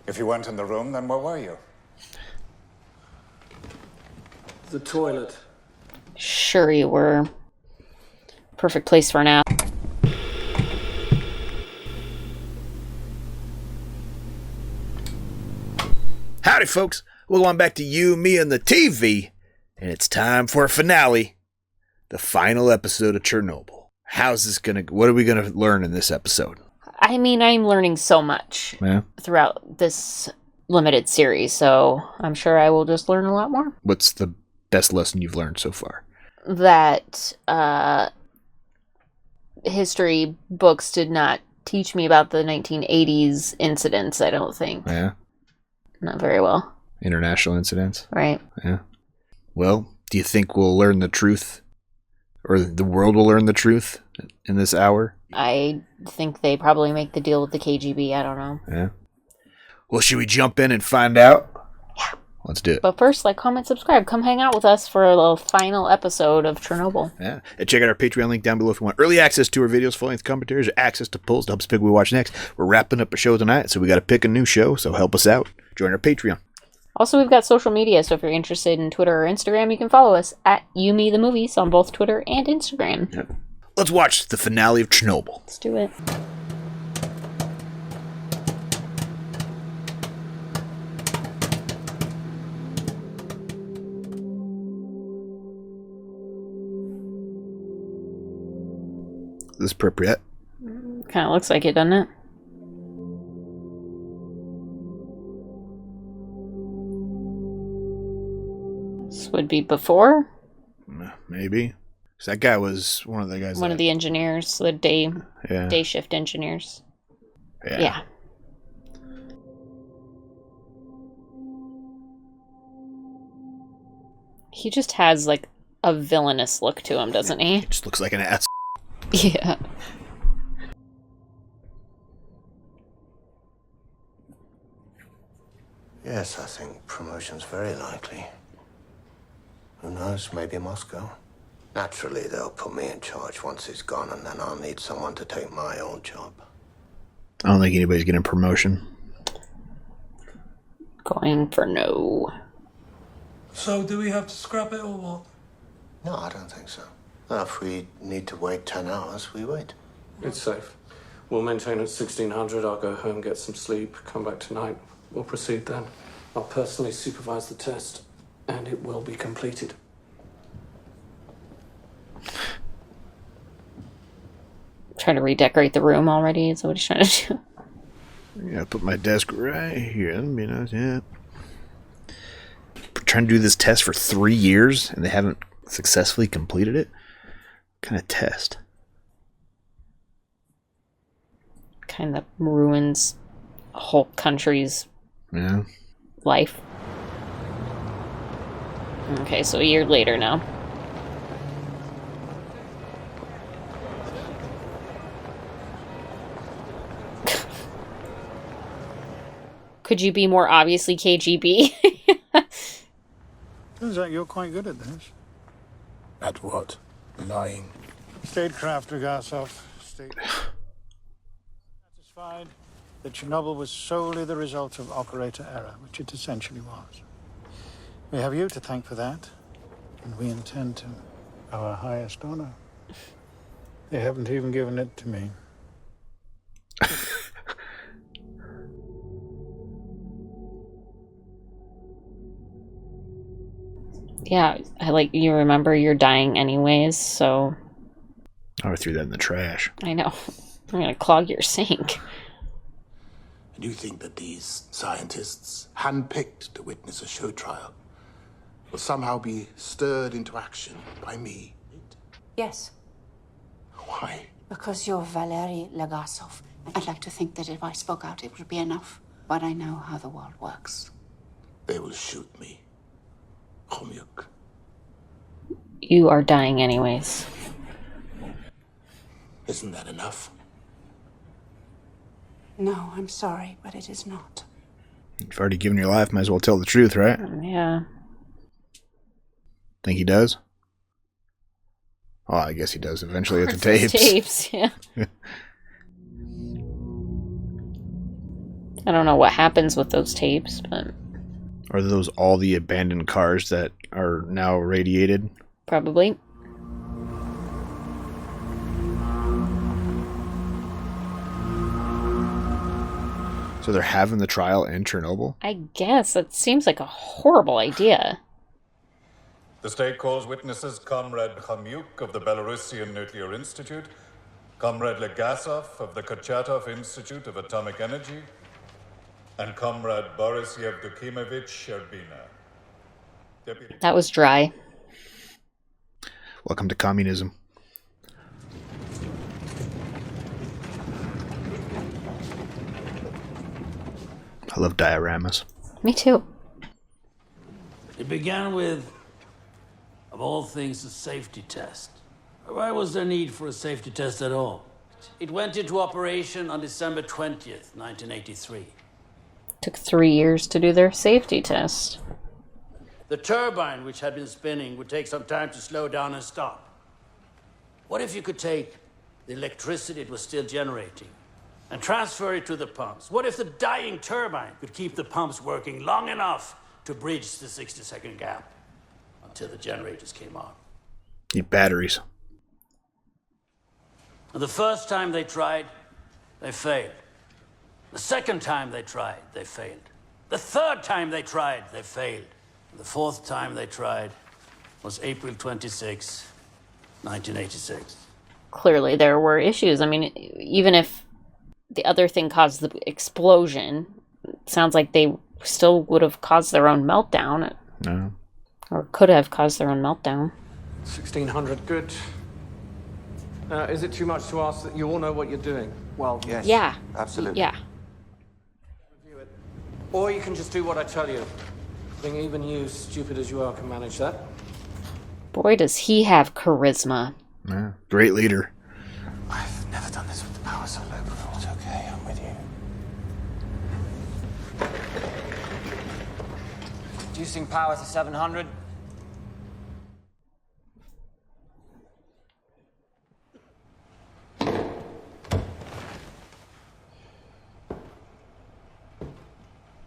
If you weren't in the room, then where were you? The toilet. Sure you were. Perfect place for an nap. Howdy, folks. Welcome on back to You, Me, and the TV. And it's time for a finale. The final episode of Chernobyl. What are we gonna learn in this episode? I mean, I'm learning so much throughout this limited series, so I'm sure I will just learn a lot more. What's the best lesson you've learned so far? That history books did not teach me about the 1980s incidents, I don't think. Yeah. Not very well. International incidents? Right. Yeah. Well, do you think we'll learn the truth? Or the world will learn the truth in this hour? I think they probably make the deal with the KGB. I don't know. Yeah. Well, should we jump in and find out? Yeah. Let's do it. But first, like, comment, subscribe. Come hang out with us for the final episode of Chernobyl. Yeah. And check out our Patreon link down below if you want early access to our videos, full-length commentaries, or access to polls to help us pick what we watch next. We're wrapping up a show tonight, so we got to pick a new show, so help us out. Join our Patreon. Also, we've got social media, so if you're interested in Twitter or Instagram, you can follow us at YouMeTheMovies on both Twitter and Instagram. Yep. Let's watch the finale of Chernobyl. Let's do it. Is this appropriate? Kind of looks like it, doesn't it? This would be before? Maybe. So that guy was one of the guys. One of the engineers, the day shift engineers. Yeah. He just has like a villainous look to him, doesn't he? He just looks like an ass. Yeah. Yes, I think promotion's very likely. Who knows, maybe Moscow. Naturally, they'll put me in charge once he's gone, and then I'll need someone to take my old job. I don't think anybody's getting promotion. Going for no. So, do we have to scrap it or what? No, I don't think so. Well, if we need to wait 10 hours, we wait. It's safe. We'll maintain at 1600. I'll go home, get some sleep, come back tonight. We'll proceed then. I'll personally supervise the test, and it will be completed. Trying to redecorate the room already? Is that what he's trying to do? Yeah, put my desk right here. That'd be nice, yeah. We're trying to do this test for 3 years, and they haven't successfully completed it? What kind of test? Kind of ruins a whole country's life. Okay, so a year later now. Could you be more obviously KGB? Turns out you're quite good at this. At what? Lying. Statecraft Regasov, state. Satisfied that Chernobyl was solely the result of operator error, which it essentially was. We have you to thank for that, and we intend to our highest honor. They haven't even given it to me. Yeah, you remember you're dying anyways, so... I threw that in the trash. I know. I'm gonna clog your sink. And you think that these scientists, handpicked to witness a show trial, will somehow be stirred into action by me? Yes. Why? Because you're Valery Legasov. I'd like to think that if I spoke out, it would be enough. But I know how the world works. They will shoot me. Chomyuk. You are dying anyways. Isn't that enough? No, I'm sorry, but it is not. You've already given your life, might as well tell the truth, right? Yeah. Think he does? Oh, I guess he does eventually at the tapes. Tapes, yeah. I don't know what happens with those tapes, but... Are those all the abandoned cars that are now radiated? Probably. So they're having the trial in Chernobyl? I guess. It seems like a horrible idea. The state calls witnesses Comrade Pamyat of the Belarusian Nuclear Institute, Comrade Legasov of the Kurchatov Institute of Atomic Energy, and Comrade Boris Yevdokimovich Sherbina. That was dry. Welcome to communism. I love dioramas. Me too. It began with, of all things, a safety test. Why was there need for a safety test at all? It went into operation on December 20th, 1983. Took 3 years to do their safety test. The turbine, which had been spinning, would take some time to slow down and stop. What if you could take the electricity it was still generating and transfer it to the pumps? What if the dying turbine could keep the pumps working long enough to bridge the 60-second gap until the generators came on? Need batteries. And the first time they tried, they failed. The second time they tried, they failed. The third time they tried, they failed. The fourth time they tried was April 26, 1986. Clearly there were issues. I mean, even if the other thing caused the explosion, it sounds like they still would have caused their own meltdown. No. Or could have caused their own meltdown. 1600, good. Is it too much to ask that you all know what you're doing? Well, yes. Yeah. Absolutely. Yeah. Review it. Or you can just do what I tell you. I think even you, stupid as you are, can manage that. Boy, does he have charisma. Yeah. Great leader. I've never done this with the power so low before. It's okay, I'm with you. Reducing power to 700.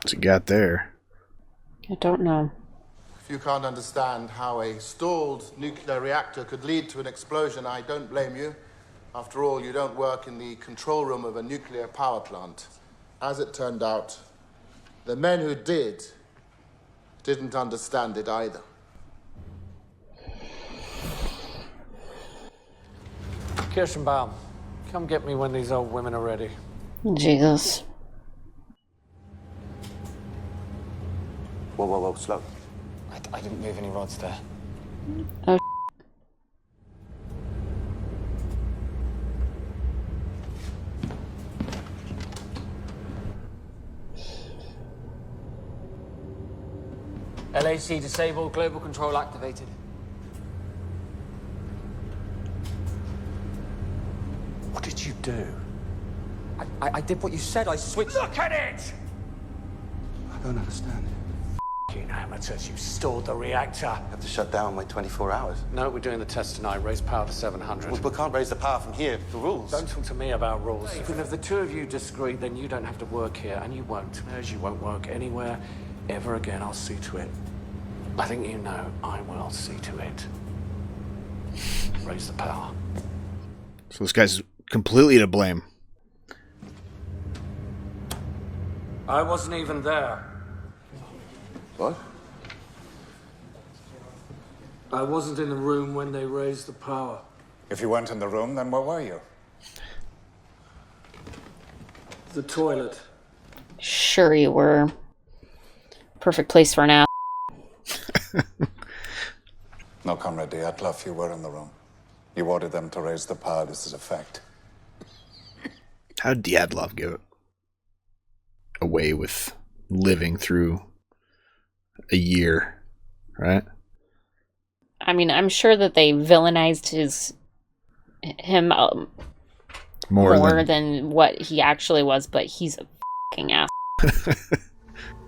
What's he got there? I don't know. If you can't understand how a stalled nuclear reactor could lead to an explosion, I don't blame you. After all, you don't work in the control room of a nuclear power plant. As it turned out, the men who didn't understand it either. Kirschenbaum, come get me when these old women are ready. Jesus. Whoa, whoa, whoa, slow. I didn't move any rods there. Oh, LAC disabled, global control activated. What did you do? I did what you said, I switched... Look at it! I don't understand. You amateurs, you stalled the reactor. Have to shut down and wait 24 hours. No, we're doing the test tonight. Raise power to 700. We can't raise the power from here. The rules. Don't talk to me about rules. Even if the two of you disagree, then you don't have to work here, and you won't. As you won't work anywhere ever again. I'll see to it. I think you know I will see to it. Raise the power. So this guy's completely to blame. I wasn't even there. What? I wasn't in the room when they raised the power. If you weren't in the room, then where were you? The toilet. sure you were. Perfect place for an ass. No, Comrade Dyatlov, you were in the room. You ordered them to raise the power. This is a fact. How did Dyatlov get away with living through a year, right? I mean, I'm sure that they villainized him more than what he actually was, but he's a fucking ass.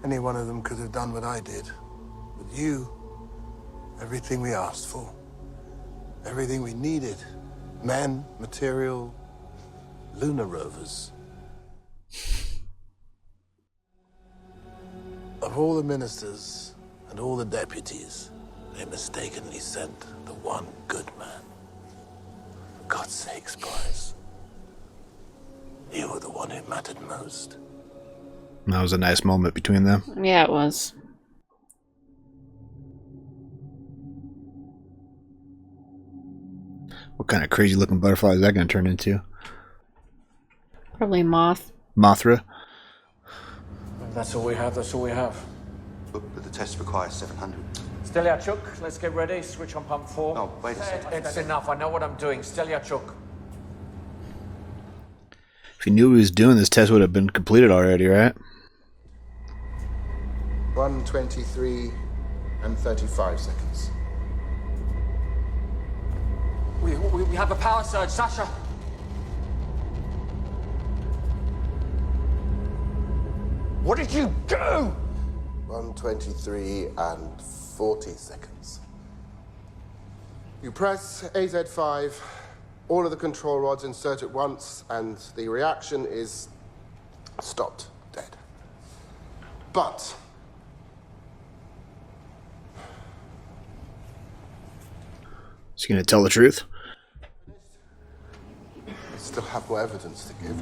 Any one of them could have done what I did. But you, everything we asked for, everything we needed, men, material, lunar rovers. Of all the ministers and all the deputies, they mistakenly sent the one good man. For God's sakes, boys. You were the one who mattered most. That was a nice moment between them. Yeah, it was. What kind of crazy looking butterfly is that going to turn into? Probably a moth. Mothra? That's all we have, that's all we have. But the test requires 700. Stelyarchuk, let's get ready. Switch on pump 4. No, wait a second. It's enough, I know what I'm doing. Stelyarchuk. If he knew he was doing this, test would have been completed already, right? 1:23 and 35 seconds. We have a power surge, Sasha. What did you do? 1:23 and 40 seconds. You press AZ5, all of the control rods insert at once, and the reaction is stopped dead. But is he going to tell the truth? I still have more evidence to give.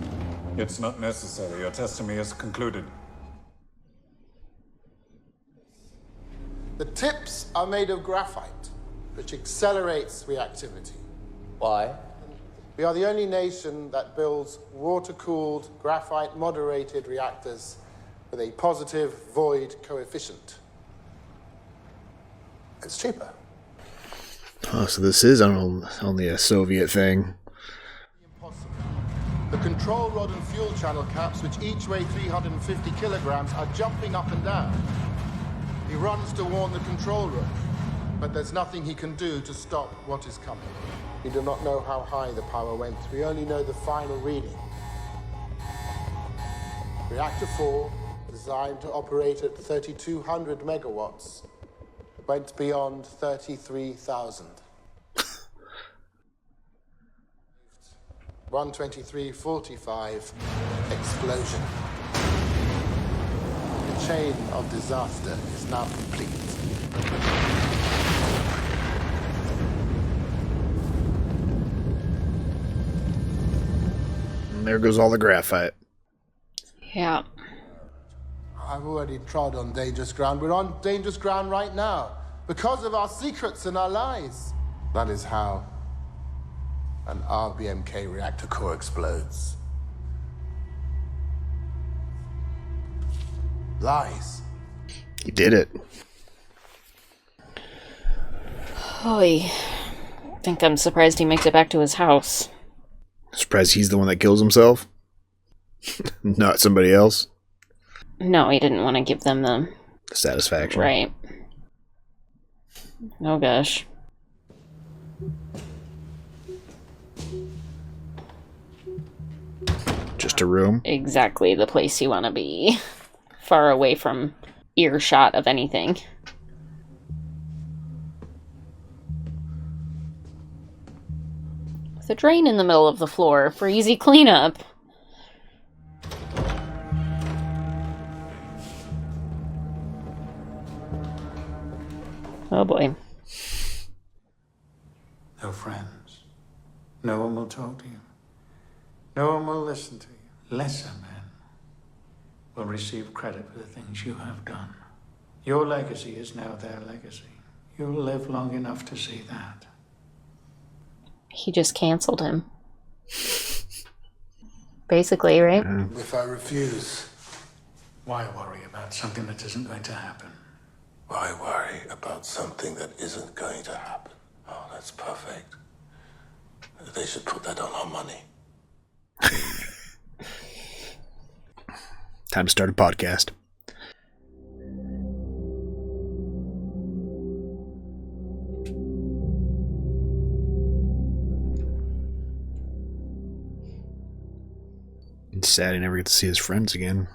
It's not necessary. Your testimony is concluded. The tips are made of graphite, which accelerates reactivity. Why? We are the only nation that builds water-cooled, graphite-moderated reactors with a positive void coefficient. It's cheaper. Oh, so this is only a Soviet thing. Impossible. The control rod and fuel channel caps, which each weigh 350 kilograms, are jumping up and down. He runs to warn the control room, but there's nothing he can do to stop what is coming. We do not know how high the power went. We only know the final reading. Reactor 4, designed to operate at 3,200 megawatts, went beyond 33,000. 1:23:45, explosion. The chain of disaster is now complete. And there goes all the graphite. Yeah. I've already trod on dangerous ground. We're on dangerous ground right now because of our secrets and our lies. That is how an RBMK reactor core explodes. Lies. He did it. I think I'm surprised he makes it back to his house. Surprised he's the one that kills himself? Not somebody else? No, he didn't want to give them the satisfaction. Right. Oh gosh. Just a room? Exactly the place you want to be. Far away from earshot of anything. With a drain in the middle of the floor for easy cleanup. Oh boy. No friends. No one will talk to you. No one will listen to you. Lesser men will receive credit for the things you have done. Your legacy is now their legacy. You'll live long enough to see that. He just canceled him. Basically, right? If I refuse, Why worry about something that isn't going to happen? why worry about something that isn't going to happen? Oh, that's perfect. They should put that on our money. Time to start a podcast. It's sad he never gets to see his friends again.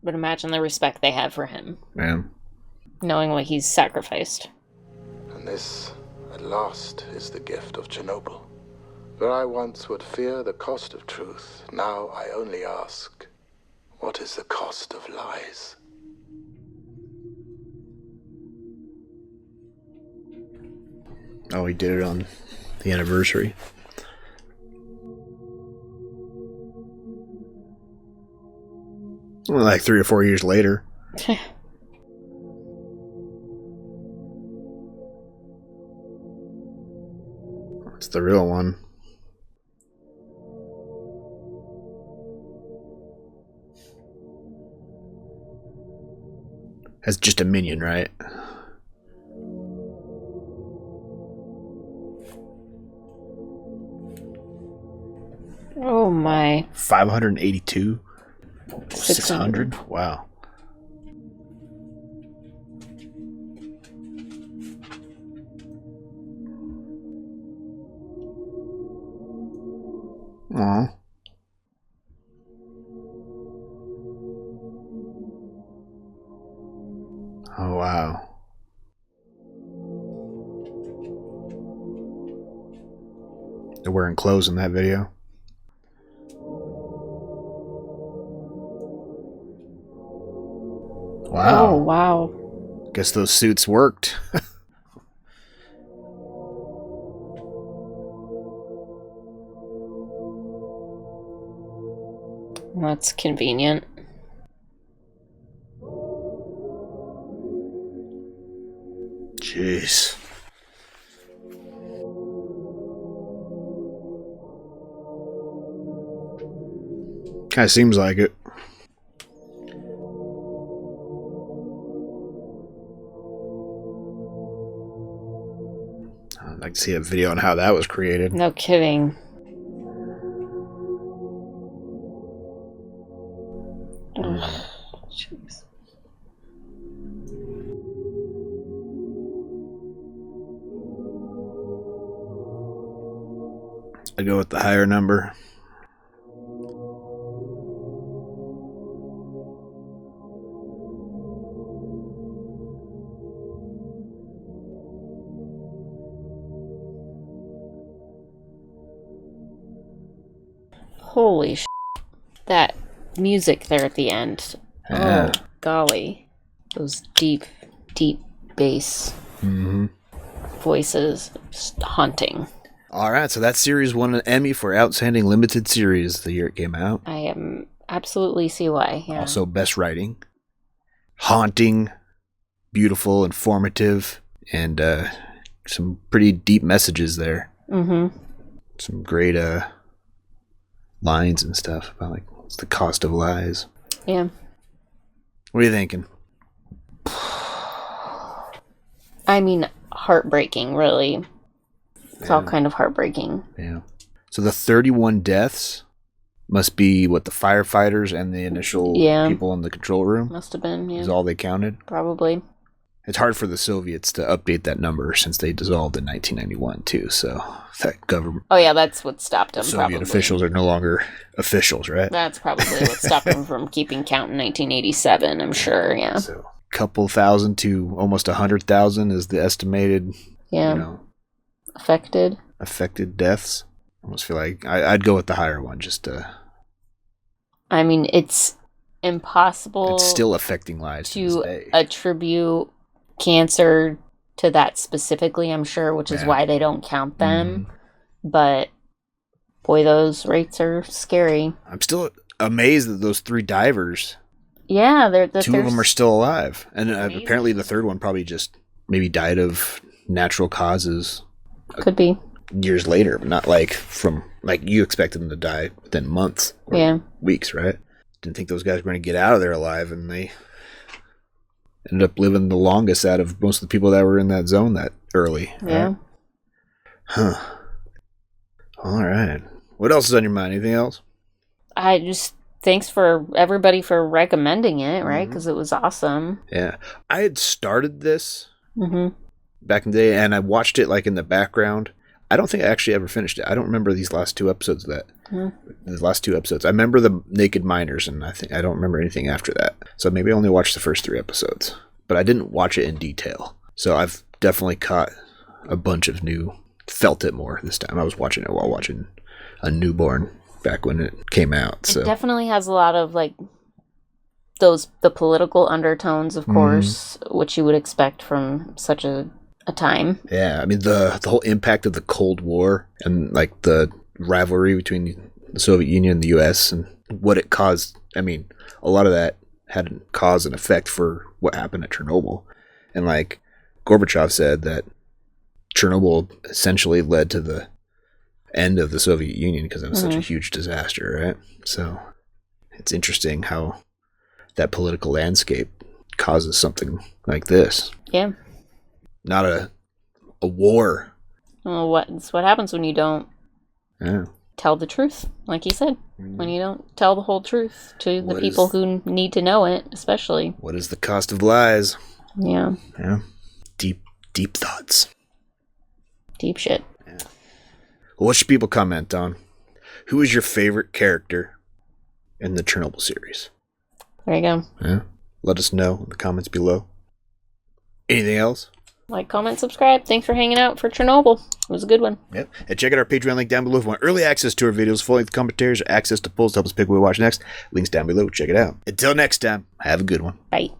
But imagine the respect they had for him. Yeah. Knowing what he's sacrificed. And this, at last, is the gift of Chernobyl. Where I once would fear the cost of truth, now I only ask, what is the cost of lies? Oh, he did it on the anniversary. Well, like 3 or 4 years later. It's the real one. That's just a minion, right? Oh my. 582? 600? Wow. Aw. Oh, wow. They're wearing clothes in that video. Wow. Oh, wow. Guess those suits worked. That's convenient. Jeez. Kind of seems like it. I'd like to see a video on how that was created. No kidding. Ugh, jeez. I'd go with the higher number. Holy sh**. That music there at the end. Yeah. Oh, golly. Those deep, deep bass voices. Just haunting. All right, so that series won an Emmy for Outstanding Limited Series the year it came out. I am absolutely see why. Yeah. Also, best writing. Haunting, beautiful, informative, and some pretty deep messages there. Mm-hmm. Some great lines and stuff about like what's the cost of lies. Yeah. What are you thinking? I mean, heartbreaking, really. It's all kind of heartbreaking. Yeah. So the 31 deaths must be what the firefighters and the initial people in the control room Must have been, yeah. is all they counted. Probably. It's hard for the Soviets to update that number since they dissolved in 1991 too. So that government. Oh yeah, that's what stopped them. Soviet probably. officials are no longer officials, right? That's probably what stopped them from keeping count in 1987. I'm sure. Yeah. So a couple thousand to almost 100,000 is the estimated. Yeah. You know, affected deaths. I almost feel like I'd go with the higher one just to. I mean, it's impossible. It's still affecting lives to attribute cancer to that specifically, I'm sure, which is why they don't count them. But boy, those rates are scary. I'm still amazed that those 3 divers. Yeah, two of them are still alive, and apparently the third one probably just maybe died of natural causes. Could be years later, but not like from like you expected them to die within months. Or weeks, right? Didn't think those guys were going to get out of there alive, and they ended up living the longest out of most of the people that were in that zone that early. Right? Yeah. Huh. All right. What else is on your mind? Anything else? I just thanks for everybody for recommending it, right? Because it was awesome. Yeah, I had started this back in the day, and I watched it like in the background. I don't think I actually ever finished it. I don't remember these last 2 episodes of that. The last 2 episodes. I remember the naked miners, and I don't remember anything after that. So maybe I only watched the first 3 episodes. But I didn't watch it in detail. So I've definitely caught a bunch of felt it more this time. I was watching it while watching A Newborn back when it came out. So it definitely has a lot of like the political undertones, of course, which you would expect from such a a time. Yeah, I mean, the whole impact of the Cold War and, like, the rivalry between the Soviet Union and the U.S. and what it caused. I mean, a lot of that had cause and effect for what happened at Chernobyl. And, like, Gorbachev said that Chernobyl essentially led to the end of the Soviet Union because it was such a huge disaster, right? So it's interesting how that political landscape causes something like this. Yeah. Not a war. Well, it's what happens when you don't tell the truth, like you said. When you don't tell the whole truth to the people who need to know it, especially. What is the cost of lies? Yeah. Yeah. Deep thoughts. Deep shit. Yeah. Well, what should people comment on? Who is your favorite character in the Chernobyl series? There you go. Yeah. Let us know in the comments below. Anything else? Like, comment, subscribe. Thanks for hanging out for Chernobyl. It was a good one. Yep. And check out our Patreon link down below if you want early access to our videos, full-length commentaries, or access to polls to help us pick what we watch next. Links down below. Check it out. Until next time, have a good one. Bye.